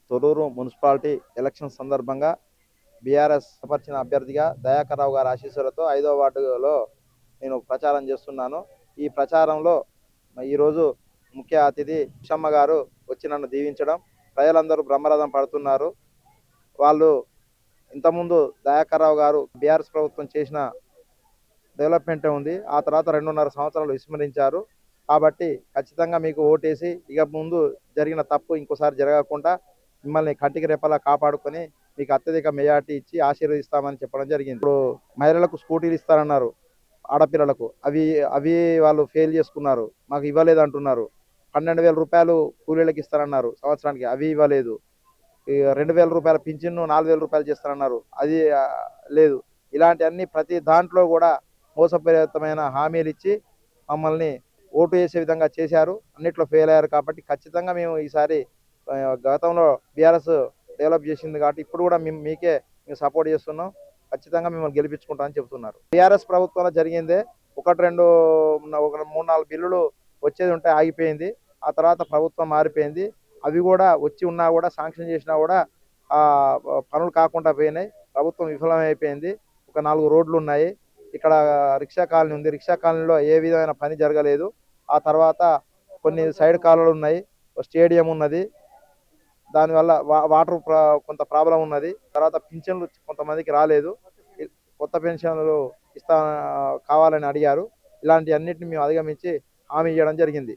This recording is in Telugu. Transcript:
తొర్రూరు మున్సిపాలిటీ ఎలక్షన్ సందర్భంగా బీఆర్ఎస్ పరిచిన అభ్యర్థిగా దయాకర్ రావు గారి ఆశీస్సులతో 5వ వార్డులో నేను ప్రచారం చేస్తున్నాను. ఈ ప్రచారంలో ఈరోజు ముఖ్య అతిథి ఉషమ్మ గారు వచ్చి నన్ను దీవించడం, ప్రజలందరూ బ్రహ్మరథం పడుతున్నారు. వాళ్ళు ఇంతకుముందు దయాకర్ రావు గారు బీఆర్ఎస్ ప్రభుత్వం చేసిన డెవలప్మెంటే ఉంది. ఆ తర్వాత 2.5 సంవత్సరాలు విస్మరించారు. కాబట్టి ఖచ్చితంగా మీకు ఓటేసి ఇక ముందు జరిగిన తప్పు ఇంకోసారి జరగకుండా మిమ్మల్ని కంటికి రెప్పలా కాపాడుకొని మీకు అత్యధిక మెజార్టీ ఇచ్చి ఆశీర్వదిస్తామని చెప్పడం జరిగింది. ఇప్పుడు మహిళలకు స్కూటీలు ఇస్తారన్నారు, ఆడపిల్లలకు. అవి వాళ్ళు ఫెయిల్ చేసుకున్నారు, మాకు ఇవ్వలేదు అంటున్నారు. 12,000 రూపాయలు కూలీలకు ఇస్తారన్నారు సంవత్సరానికి, అవి ఇవ్వలేదు. 2,000 రూపాయల పింఛన్ను 4,000 రూపాయలు చేస్తారన్నారు, అది లేదు. ఇలాంటి అన్ని ప్రతి దాంట్లో కూడా మోసపూరితమైన హామీలు ఇచ్చి మమ్మల్ని ఓటు వేసే విధంగా చేశారు. అన్నిట్లో ఫెయిల్ అయ్యారు. కాబట్టి ఖచ్చితంగా మేము ఈసారి గతంలో బీఆర్ఎస్ డెవలప్ చేసింది కాబట్టి ఇప్పుడు కూడా మీకే మేము సపోర్ట్ చేస్తున్నాం. ఖచ్చితంగా మిమ్మల్ని గెలిపించుకుంటామని చెబుతున్నారు. బీఆర్ఎస్ ప్రభుత్వంలో జరిగిందే ఒకటి రెండు ఒక 3-4 బిల్లులు వచ్చేది ఉంటే ఆగిపోయింది. ఆ తర్వాత ప్రభుత్వం మారిపోయింది. అవి కూడా వచ్చి ఉన్నా కూడా శాంక్షన్ చేసినా కూడా పనులు కాకుండా పోయినాయి. ప్రభుత్వం విఫలమైపోయింది. ఒక 4 రోడ్లు ఉన్నాయి. ఇక్కడ రిక్షా కాలనీ ఉంది. రిక్షా కాలనీలో ఏ విధమైన పని జరగలేదు. ఆ తర్వాత కొన్ని సైడ్ కాలువలు ఉన్నాయి, స్టేడియం ఉన్నది. దానివల్ల వాటర్ కొంత ప్రాబ్లం ఉన్నది. తర్వాత పింఛన్లు కొంతమందికి రాలేదు. కొత్త పెన్షన్లు ఇస్తా కావాలని అడిగారు. ఇలాంటి అన్నిటిని మేము అధిగమించి హామీ ఇవ్వడం జరిగింది.